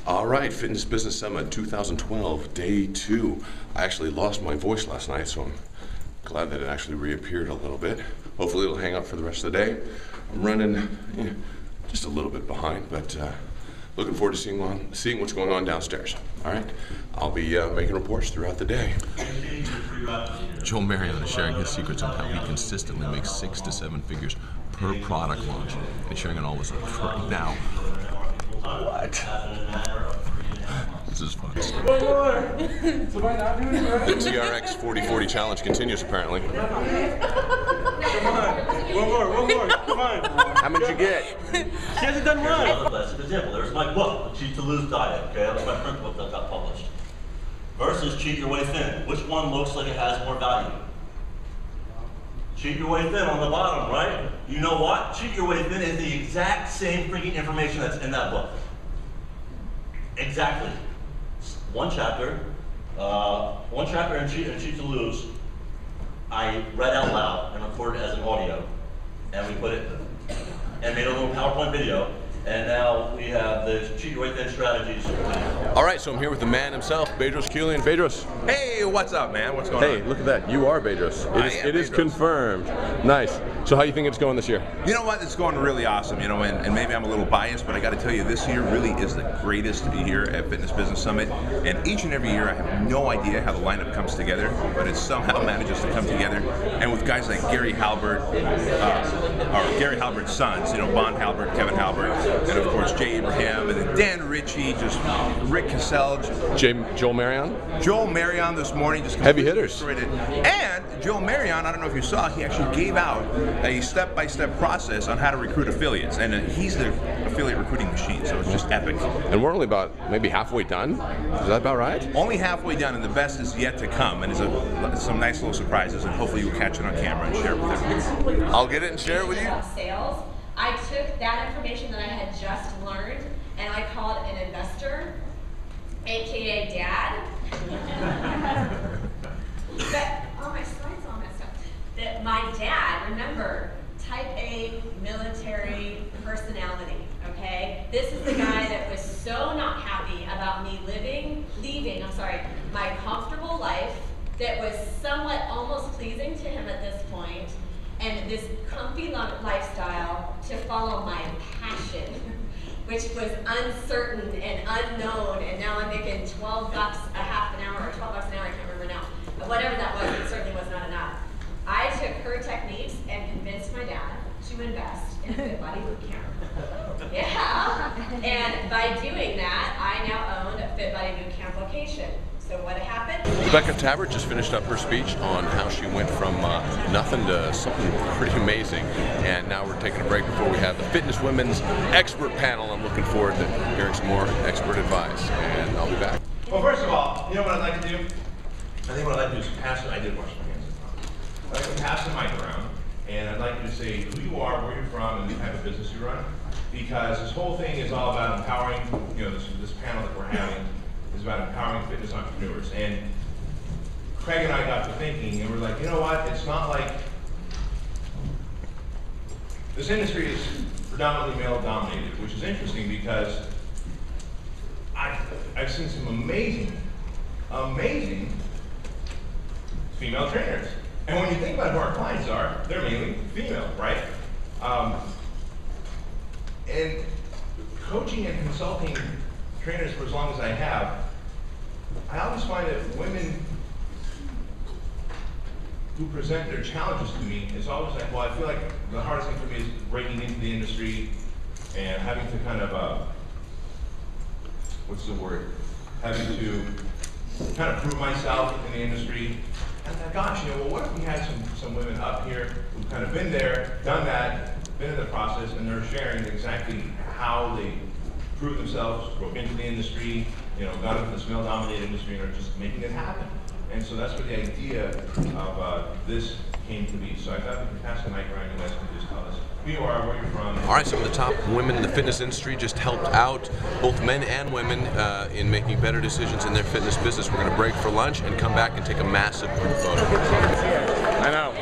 All right, Fitness Business Summit 2012, day 2. I actually lost my voice last night, so I'm glad that it actually reappeared a little bit. Hopefully it'll hang up for the rest of the day. I'm running just a little bit behind, but looking forward to seeing what's going on downstairs. All right, I'll be making reports throughout the day. Joel Marion is sharing his secrets on how he consistently makes 6 to 7 figures per product launch, and sharing it all with us right now. What? This is fun. One more! The TRX 40/40 challenge continues apparently. Come on! One more! Come on! How many did you get? She hasn't done one! Classic example. There's my book, The Cheat to Lose Diet. Okay, that's my print book that got published. Versus Cheat Your Way Thin. Which one looks like it has more value? Cheat Your Way Thin on the bottom, right? You know what? Cheat Your Way Thin is the exact same freaking information that's in that book. Exactly. One chapter in Cheat to Lose, I read out loud and recorded it as an audio, and we put it and made a little PowerPoint video. And now we have the Cheat Your Way Thin strategies. All right, so I'm here with the man himself, Bedros Keuilian. Bedros. Hey, what's up, man? What's going on? Hey, look at that. You are Bedros. It is Bedros. Confirmed. Nice. So how you think it's going this year? You know what? It's going really awesome, you know, and maybe I'm a little biased, but I got to tell you, this year really is the greatest year at Fitness Business Summit. And each and every year, I have no idea how the lineup comes together, but it somehow manages to come together. And with guys like Gary Halbert, or Gary Halbert's sons, you know, Bon Halbert, Kevin Halbert, and of course Jay Abraham, and then Dan Ritchie, just Rick Cassell, Joel Marion? Joel Marion this morning, just heavy hitters. Destroyed it. And Joel Marion, I don't know if you saw, he actually gave out a step-by-step process on how to recruit affiliates, and he's the affiliate recruiting machine, so it's just epic. And we're only about maybe halfway done. Is that about right? Only halfway done, and the best is yet to come, and it's some nice little surprises, and hopefully you'll catch it on camera and share it with everyone. I'll get it and share it with you. Sales. I took that information that I had just learned and I called an investor, aka Dad. But my slides all messed up. That my dad, remember, type A military personality, okay? This is the guy that was so not happy about me leaving my comfortable life that was somewhat almost pleasing to him at this point, and this comfy lifestyle to follow my passion, which was uncertain and unknown, and now I'm making $12 a half an hour, or $12 an hour, I can't remember now. But whatever that was, it certainly was not enough. I took her techniques and convinced my dad to invest in Fit Body Bootcamp. Yeah, and by doing that, I now owned a Fit Body Bootcamp location. So what happened? Rebecca Tabbert just finished up her speech on how she went from nothing to something pretty amazing. And now we're taking a break before we have the Fitness Women's Expert Panel. I'm looking forward to hearing some more expert advice, and I'll be back. Well, first of all, you know what I'd like to do? I think what I'd like to do is pass it. I did wash my hands. I'd like to pass the mic around, and I'd like you to say who you are, where you're from, and the type of business you run. Because this whole thing is all about empowering, you know, this panel that we're having is about empowering fitness entrepreneurs. And Craig and I got to thinking, and we're like, you know what, it's not like, this industry is predominantly male dominated, which is interesting because I've seen some amazing female trainers. And when you think about who our clients are, they're mainly female, right? And coaching and consulting trainers for as long as I have, I always find that women who present their challenges to me is always like, well, I feel like the hardest thing for me is breaking into the industry and having to kind of, having to kind of prove myself in the industry. And I thought, gosh, you know, well, what if we had some women up here who've kind of been there, done that, been in the process, and they're sharing exactly how they proved themselves, broke into the industry, you know, got into this male-dominated industry, and are just making it happen. And so that's where the idea of this came to be. So I thought we could pass the mic around, you guys can just tell us who you are, where you're from. All right, some of the top women in the fitness industry just helped out both men and women in making better decisions in their fitness business. We're going to break for lunch and come back and take a massive group photo. I know.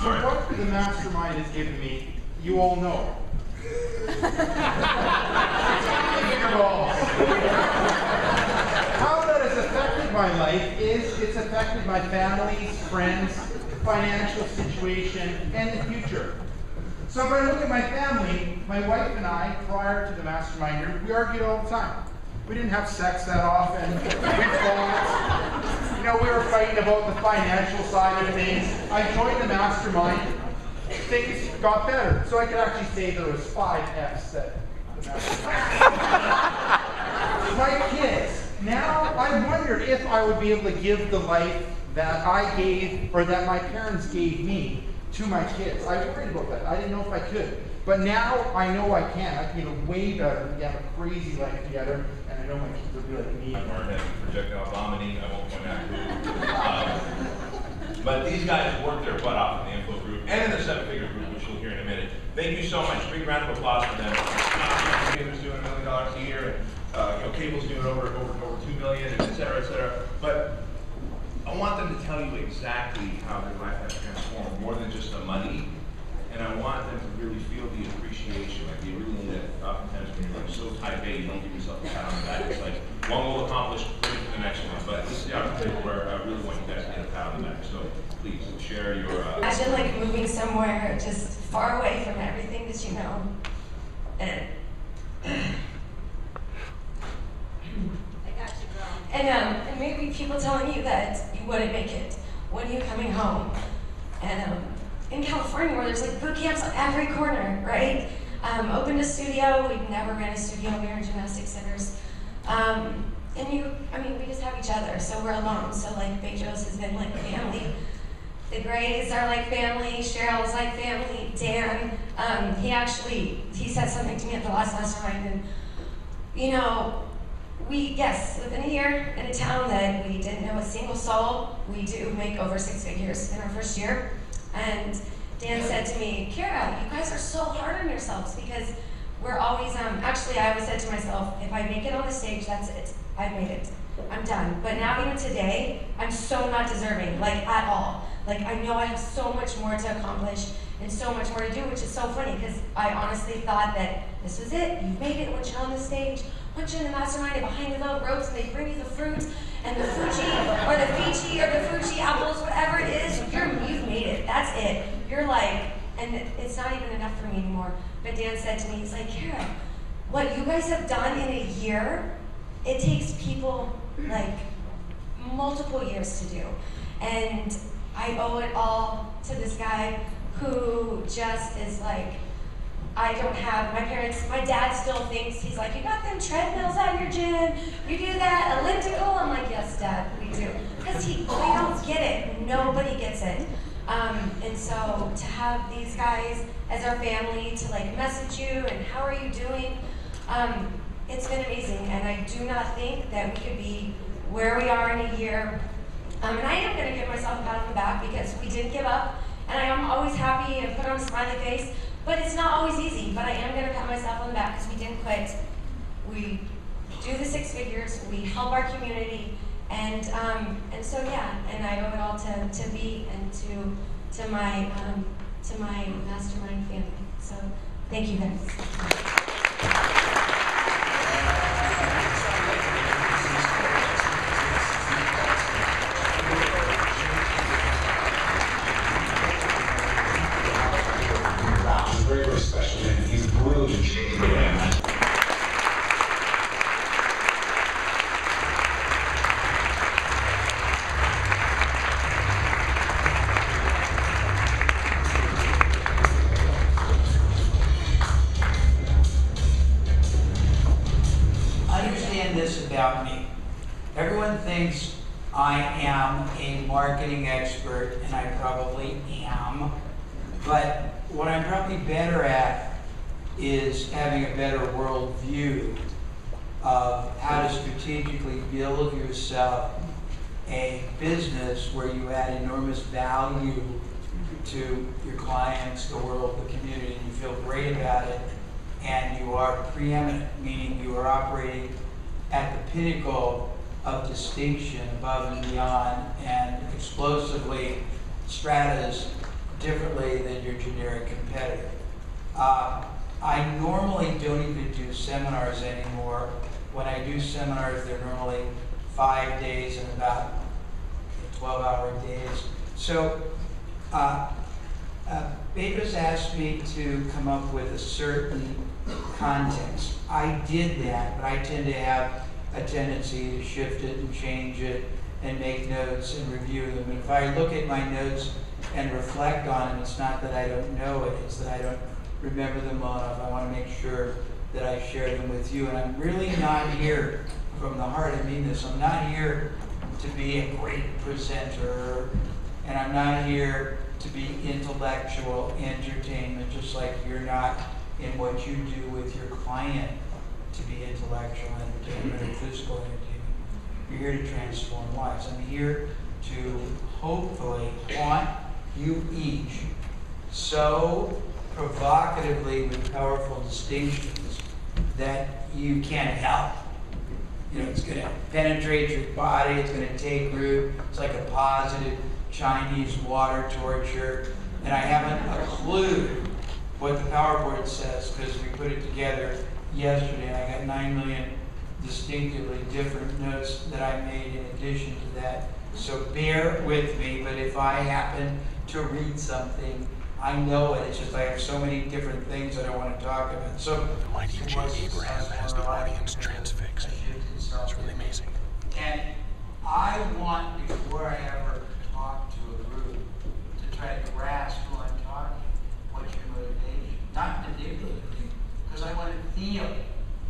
So what the mastermind has given me, you all know. How that has affected my life is it's affected my family, friends, financial situation, and the future. So if I look at my family, my wife and I, prior to the mastermind here, we argued all the time. We didn't have sex that often. We fought. You know, we were fighting about the financial side of things. I joined the mastermind. Things got better. So I could actually say there was 5 F's that the mastermind. My kids. Now I wonder if I would be able to give the life that I gave, or that my parents gave me, to my kids. I worried about that. I didn't know if I could. But now I know I can. I can give it way better. We have a crazy life together, and I know my kids will be like me. Martin has projectile vomiting. I won't point out who. But these guys work their butt off in the info group and in the 7-figure group, which you'll hear in a minute. Thank you so much. Big round of applause for them. Cable's doing $1 million a year, and Cable's doing over $2 million, et cetera, et cetera. But I want them to tell you exactly how their life has transformed, more than just the money. And I want them to really feel the appreciation. Like you really need it. Oftentimes when you're like so type A, you don't give yourself a pat on the back. It's like one goal accomplished, moving to the next one. But this is the opportunity where I really want you guys to get a pat on the back. So please share your. Imagine like moving somewhere just far away from everything that you know, and and maybe people telling you that you wouldn't make it. When are you coming home? And in California, where there's like boot camps on every corner, right? Opened a studio. We've never ran a studio. We are gymnastic centers. And we just have each other, so we're alone. So like Bezos has been like family. The Grays are like family. Cheryl's like family. Dan, he said something to me at the last mastermind, and you know, yes, within a year in a town that we didn't know a single soul, we do make over 6 figures in our first year. And Dan said to me, Kara, you guys are so hard on yourselves because we're always, actually I always said to myself, if I make it on the stage, that's it. I've made it. I'm done. But now even today, I'm so not deserving, like at all. Like I know I have so much more to accomplish and so much more to do, which is so funny because I honestly thought that this was it. You've made it once you're on the stage, once you're in the mastermind and behind the little ropes and they bring you the fruit and the Fuji or the Fiji or the Fuji apples, whatever it is, you've made it. That's it. You're like, and it's not even enough for me anymore. But Dan said to me, he's like, Kara, what you guys have done in a year, it takes people like multiple years to do. And I owe it all to this guy who just is like, I don't have, my dad still thinks, he's like, you got them treadmills at your gym, you do that elliptical? I'm like, yes, Dad, we do. Because we don't get it, nobody gets it. And so to have these guys as our family to like message you and how are you doing, it's been amazing. And I do not think that we could be where we are in a year. And I am going to give myself a pat on the back because we didn't give up. And I am always happy and put on a smiley face. But it's not always easy, but I am going to pat myself on the back because we didn't quit. We do the 6 figures, we help our community, and so yeah, and I owe it all to B and to my mastermind family. So thank you guys. Very, very special, and he's brilliant. Understand this about me. Everyone thinks I am a marketing expert, and I probably am, but what I'm probably better at is having a better world view of how to strategically build yourself a business where you add enormous value to your clients, the world, the community, and you feel great about it, and you are preeminent, meaning you are operating at the pinnacle of distinction above and beyond, and explosively stratas differently than your generic competitor. I normally don't even do seminars anymore. When I do seminars, they're normally 5 days and about 12-hour days. So Beatrice asked me to come up with a certain context. I did that, but I tend to have a tendency to shift it and change it and make notes and review them. And if I look at my notes and reflect on them, it's not that I don't know it, it's that I don't remember them well enough. I want to make sure that I share them with you. And I'm really not here from the heart, I mean this, I'm not here to be a great presenter, and I'm not here to be intellectual entertainment, just like you're not in what you do with your client to be intellectual entertainment or physical entertainment. You're here to transform lives. I'm here to hopefully haunt you each so provocatively with powerful distinctions that you can't help. You know, it's going to penetrate your body, it's going to take root. It's like a positive Chinese water torture. And I haven't a clue what the PowerPoint says because we put it together yesterday and I got 9 million distinctively different notes that I made in addition to that. So bear with me, but if I happen to read something, I know it. It's just I have so many different things that I want to talk about. So The mighty Jay Abraham has the audience transfixed. It's really amazing. And I want, before I ever talk to a group, to try to grasp who I'm talking, what's your motivation. Not manipulative, because I want to feel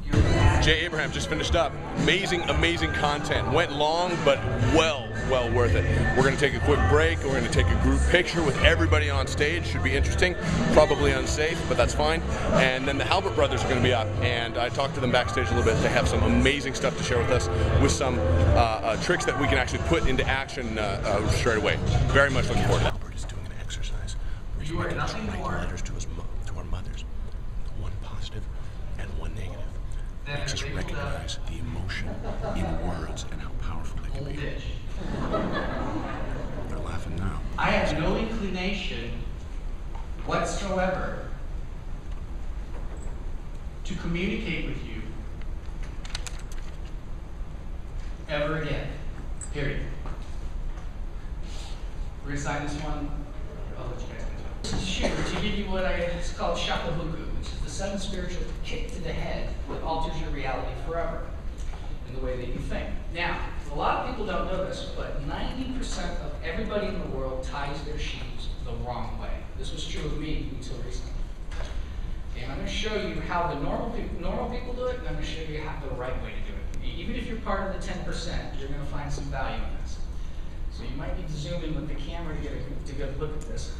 your passion. Jay Abraham just finished up. Amazing, amazing content. Went long, but well worth it. We're going to take a quick break. We're going to take a group picture with everybody on stage. Should be interesting. Probably unsafe, but that's fine. And then the Halbert brothers are going to be up, and I talked to them backstage a little bit. They have some amazing stuff to share with us with some tricks that we can actually put into action straight away. Very much looking forward to that. Halbert is doing an exercise where he's making letters to our mothers. One positive and one negative. Makes us recognize the emotion in words and how powerful they can be. They're laughing now. I have no inclination whatsoever to communicate with you ever again. Period. We're gonna sign this one. I'll let you guys know. This is shoot to give you what it's called shakabuku, which is the sudden spiritual kick to the head that alters your reality forever in the way that you think. Now, a lot of people don't know this, but 90% of everybody in the world ties their shoes the wrong way. This was true of me until recently. Okay, I'm going to show you how the normal people do it, and I'm going to show you how the right way to do it. Even if you're part of the 10%, you're going to find some value in this. So you might need to zoom in with the camera to get a look at this.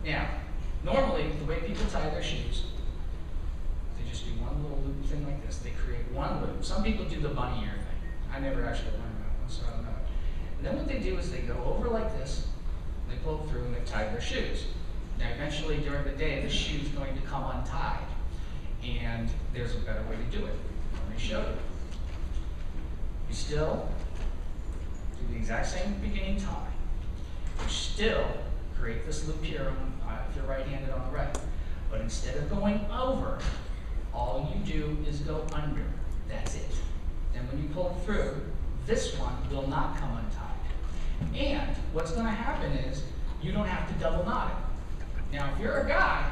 Now, normally, the way people tie their shoes, they just do one little loop thing like this. They create one loop. Some people do the bunny ear thing. I never actually learned that one, so I don't know. And then what they do is they go over like this, and they pull through, and they tie their shoes. Now, eventually, during the day, the shoe's going to come untied, and there's a better way to do it. Let me show you. You still do the exact same beginning tie. You still create this loop here if you're right-handed on the right. But instead of going over, all you do is go under. That's it. And when you pull through, this one will not come untied. And what's going to happen is you don't have to double knot it. Now, if you're a guy,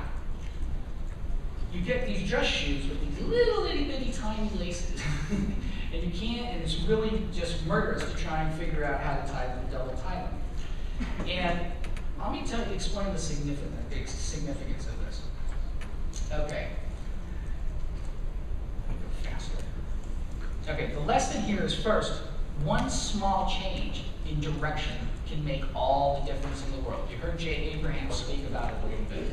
you get these dress shoes with these little itty bitty tiny laces. And you can't, and it's really just murderous to try and figure out how to tie them, double tie them. And let me explain the significance of this. Okay. Okay, the lesson here is first, one small change in direction can make all the difference in the world. You heard Jay Abraham speak about it a little bit.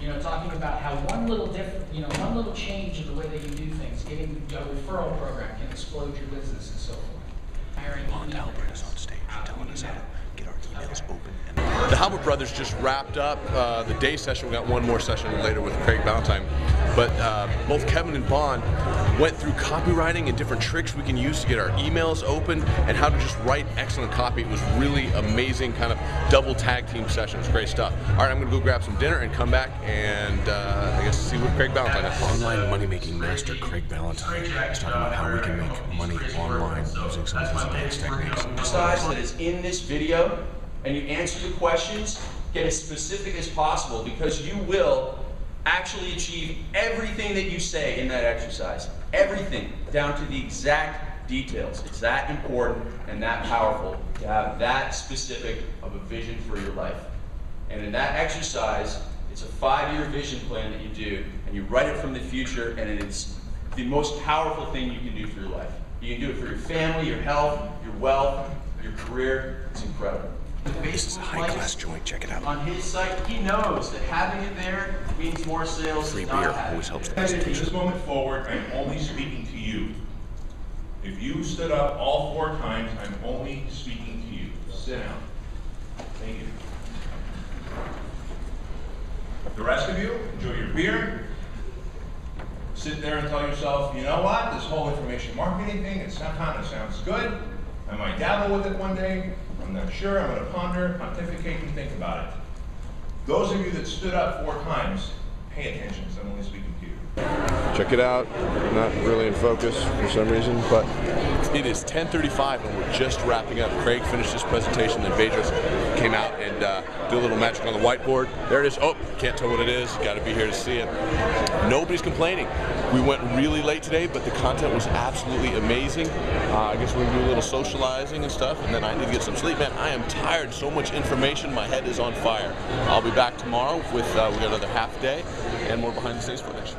You know, talking about how one little change in the way that you do things, getting a referral program can explode your business and so forth. Mark Albert is on stage telling us how to get our emails open. The Halbert brothers just wrapped up the day session. We got one more session later with Craig Ballantyne. but both Kevin and Bon went through copywriting and different tricks we can use to get our emails open and how to just write excellent copy. It was really amazing, kind of double tag team sessions. Great stuff. All right, I'm gonna go grab some dinner and come back and I guess see what Craig Ballantyne has. Online money-making master Craig Ballantyne is talking about how we can make money online using some of his advanced techniques. Exercise that is in this video, and you answer the questions, get as specific as possible, because you will actually achieve everything that you say in that exercise. Everything, down to the exact details. It's that important and that powerful to have that specific of a vision for your life. And in that exercise, it's a 5-year vision plan that you do, and you write it from the future, and it's the most powerful thing you can do for your life. You can do it for your family, your health, your wealth, your career. It's incredible. This is a high-class joint. Check it out. On his site, he knows that having it there means more sales. Free beer always helps the From presentation. this moment forward, I'm only speaking to you. If you stood up all 4 times, I'm only speaking to you. Sit down. Thank you. The rest of you, enjoy your beer. Sit there and tell yourself, you know what, this whole information marketing thing, it kind of sounds good. I might dabble with it one day. I'm not sure. I'm going to ponder, pontificate, and think about it. Those of you that stood up 4 times, pay attention, because I'm only speaking to you. Check it out. Not really in focus for some reason, but it is 10:35 and we're just wrapping up. Craig finished his presentation, then Bedros came out and did a little magic on the whiteboard. There it is. Oh, can't tell what it is. Got to be here to see it. Nobody's complaining. We went really late today, but the content was absolutely amazing. I guess we're gonna do a little socializing and stuff, and then I need to get some sleep. Man, I am tired. So much information. My head is on fire. I'll be back tomorrow with we got another half day and more behind the scenes footage.